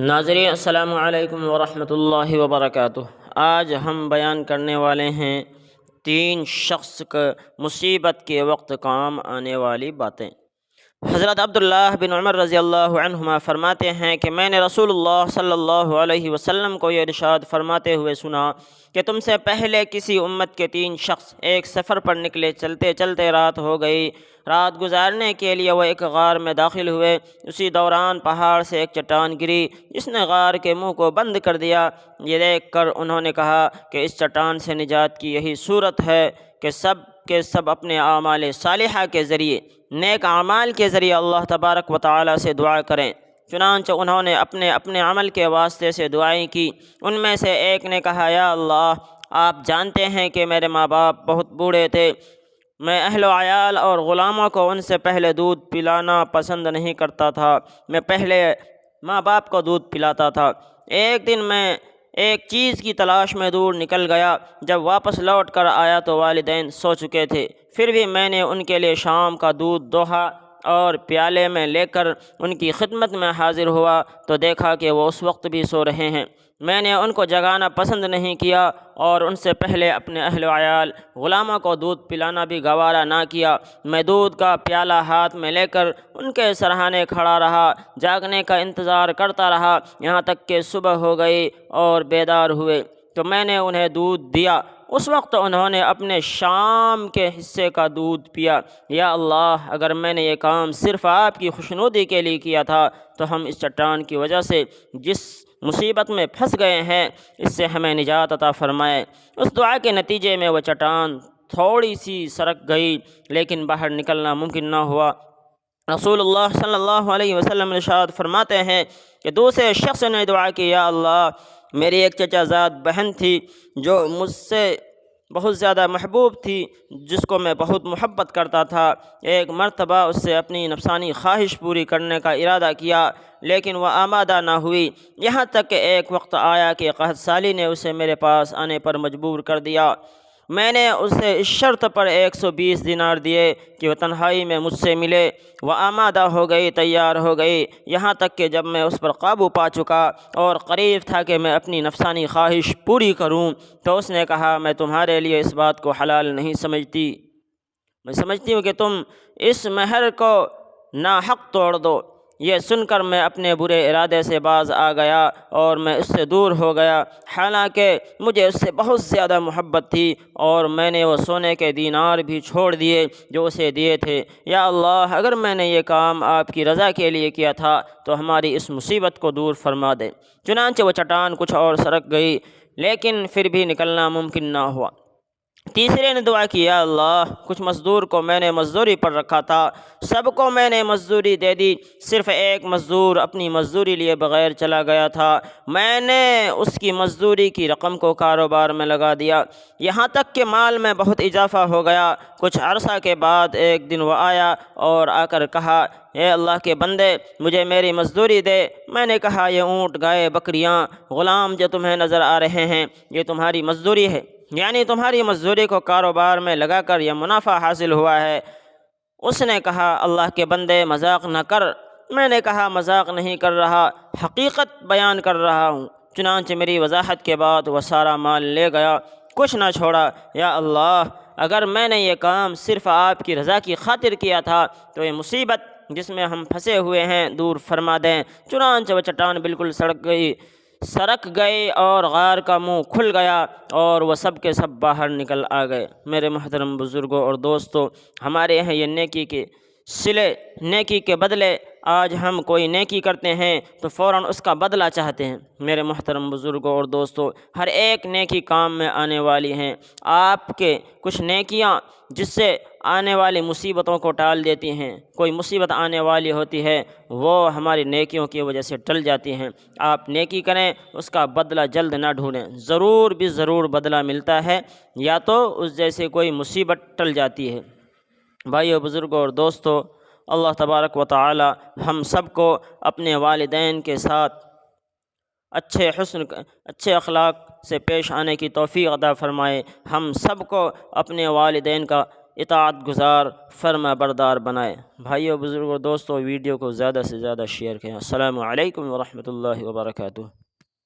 ناظرین السلام علیکم ورحمۃ اللہ وبرکاتہ۔ آج ہم بیان کرنے والے ہیں 3 شخص کا مصیبت کے وقت کام آنے والی باتیں۔ حضرت عبداللہ بن عمر رضی اللہ عنہما فرماتے ہیں کہ میں نے رسول اللہ صلی اللہ علیہ وسلم کو یہ ارشاد فرماتے ہوئے سنا کہ تم سے پہلے کسی امت کے 3 شخص ایک سفر پر نکلے، چلتے چلتے رات ہو گئی۔ رات گزارنے کے لیے وہ ایک غار میں داخل ہوئے۔ اسی دوران پہاڑ سے ایک چٹان گری جس نے غار کے منہ کو بند کر دیا۔ یہ دیکھ کر انہوں نے کہا کہ اس چٹان سے نجات کی یہی صورت ہے کہ سب اپنے اعمال صالحہ کے ذریعے، نیک اعمال کے ذریعے اللہ تبارک و تعالی سے دعا کریں۔ چنانچہ انہوں نے اپنے اپنے عمل کے واسطے سے دعائیں کی۔ ان میں سے ایک نے کہا، یا اللہ، آپ جانتے ہیں کہ میرے ماں باپ بہت بوڑھے تھے۔ میں اہل و عیال اور غلاموں کو ان سے پہلے دودھ پلانا پسند نہیں کرتا تھا۔ میں پہلے ماں باپ کو دودھ پلاتا تھا۔ ایک دن میں ایک چیز کی تلاش میں دور نکل گیا۔ جب واپس لوٹ کر آیا تو والدین سو چکے تھے۔ پھر بھی میں نے ان کے لیے شام کا دودھ دوہا اور پیالے میں لے کر ان کی خدمت میں حاضر ہوا تو دیکھا کہ وہ اس وقت بھی سو رہے ہیں۔ میں نے ان کو جگانا پسند نہیں کیا اور ان سے پہلے اپنے اہل و عیال غلاموں کو دودھ پلانا بھی گوارا نہ کیا۔ میں دودھ کا پیالہ ہاتھ میں لے کر ان کے سرہانے کھڑا رہا، جاگنے کا انتظار کرتا رہا، یہاں تک کہ صبح ہو گئی اور بیدار ہوئے تو میں نے انہیں دودھ دیا۔ اس وقت انہوں نے اپنے شام کے حصے کا دودھ پیا۔ یا اللہ، اگر میں نے یہ کام صرف آپ کی خوشنودی کے لیے کیا تھا تو ہم اس چٹان کی وجہ سے جس مصیبت میں پھنس گئے ہیں اس سے ہمیں نجات عطا فرمائے۔ اس دعا کے نتیجے میں وہ چٹان تھوڑی سی سرک گئی لیکن باہر نکلنا ممکن نہ ہوا۔ رسول اللہ صلی اللہ علیہ وسلم ارشاد فرماتے ہیں کہ دوسرے شخص نے دعا کی، یا اللہ، میری ایک چچا زاد بہن تھی جو مجھ سے بہت زیادہ محبوب تھی، جس کو میں بہت محبت کرتا تھا۔ ایک مرتبہ اس سے اپنی نفسانی خواہش پوری کرنے کا ارادہ کیا لیکن وہ آمادہ نہ ہوئی، یہاں تک کہ ایک وقت آیا کہ قحط سالی نے اسے میرے پاس آنے پر مجبور کر دیا۔ میں نے اسے اس شرط پر 120 دینار دیے کہ وہ تنہائی میں مجھ سے ملے۔ وہ آمادہ ہو گئی، تیار ہو گئی، یہاں تک کہ جب میں اس پر قابو پا چکا اور قریب تھا کہ میں اپنی نفسانی خواہش پوری کروں تو اس نے کہا، میں تمہارے لیے اس بات کو حلال نہیں سمجھتی۔ میں سمجھتی ہوں کہ تم اس مہر کو ناحق توڑ دو۔ یہ سن کر میں اپنے برے ارادے سے باز آ گیا اور میں اس سے دور ہو گیا، حالانکہ مجھے اس سے بہت زیادہ محبت تھی، اور میں نے وہ سونے کے دینار بھی چھوڑ دیے جو اسے دیے تھے۔ یا اللہ، اگر میں نے یہ کام آپ کی رضا کے لیے کیا تھا تو ہماری اس مصیبت کو دور فرما دے۔ چنانچہ وہ چٹان کچھ اور سرک گئی لیکن پھر بھی نکلنا ممکن نہ ہوا۔ تیسرے نے دعا کی، یا اللہ، کچھ مزدور کو میں نے مزدوری پر رکھا تھا، سب کو میں نے مزدوری دے دی، صرف ایک مزدور اپنی مزدوری لیے بغیر چلا گیا تھا۔ میں نے اس کی مزدوری کی رقم کو کاروبار میں لگا دیا، یہاں تک کہ مال میں بہت اضافہ ہو گیا۔ کچھ عرصہ کے بعد ایک دن وہ آیا اور آ کر کہا، اے اللہ کے بندے، مجھے میری مزدوری دے۔ میں نے کہا، یہ اونٹ، گائے، بکریاں، غلام جو تمہیں نظر آ رہے ہیں، یہ تمہاری مزدوری ہے، یعنی تمہاری مزدوری کو کاروبار میں لگا کر یہ منافع حاصل ہوا ہے۔ اس نے کہا، اللہ کے بندے، مذاق نہ کر۔ میں نے کہا، مذاق نہیں کر رہا، حقیقت بیان کر رہا ہوں۔ چنانچہ میری وضاحت کے بعد وہ سارا مال لے گیا، کچھ نہ چھوڑا۔ یا اللہ، اگر میں نے یہ کام صرف آپ کی رضا کی خاطر کیا تھا تو یہ مصیبت جس میں ہم پھنسے ہوئے ہیں دور فرما دیں۔ چنانچہ وہ چٹان بالکل سرک گئی اور غار کا منہ کھل گیا اور وہ سب کے سب باہر نکل آ گئے۔ میرے محترم بزرگوں اور دوستوں، ہمارے یہاں یہ نیکی کے صلے، نیکی کے بدلے، آج ہم کوئی نیکی کرتے ہیں تو فوراً اس کا بدلہ چاہتے ہیں۔ میرے محترم بزرگوں اور دوستوں، ہر ایک نیکی کام میں آنے والی ہیں۔ آپ کے کچھ نیکیاں جس سے آنے والی مصیبتوں کو ٹال دیتی ہیں، کوئی مصیبت آنے والی ہوتی ہے وہ ہماری نیکیوں کی وجہ سے ٹل جاتی ہیں۔ آپ نیکی کریں، اس کا بدلہ جلد نہ ڈھونڈیں، ضرور بھی ضرور بدلہ ملتا ہے، یا تو اس جیسے کوئی مصیبت ٹل جاتی ہے۔ بھائیو، بزرگوں اور دوستو، اللہ تبارک و تعالی ہم سب کو اپنے والدین کے ساتھ اچھے اخلاق سے پیش آنے کی توفیق عطا فرمائے۔ ہم سب کو اپنے والدین کا اطاعت گزار فرما بردار بنائے۔ بھائیو بزرگوں دوستو، ویڈیو کو زیادہ سے زیادہ شیئر کریں۔ السلام علیکم ورحمۃ اللہ وبرکاتہ۔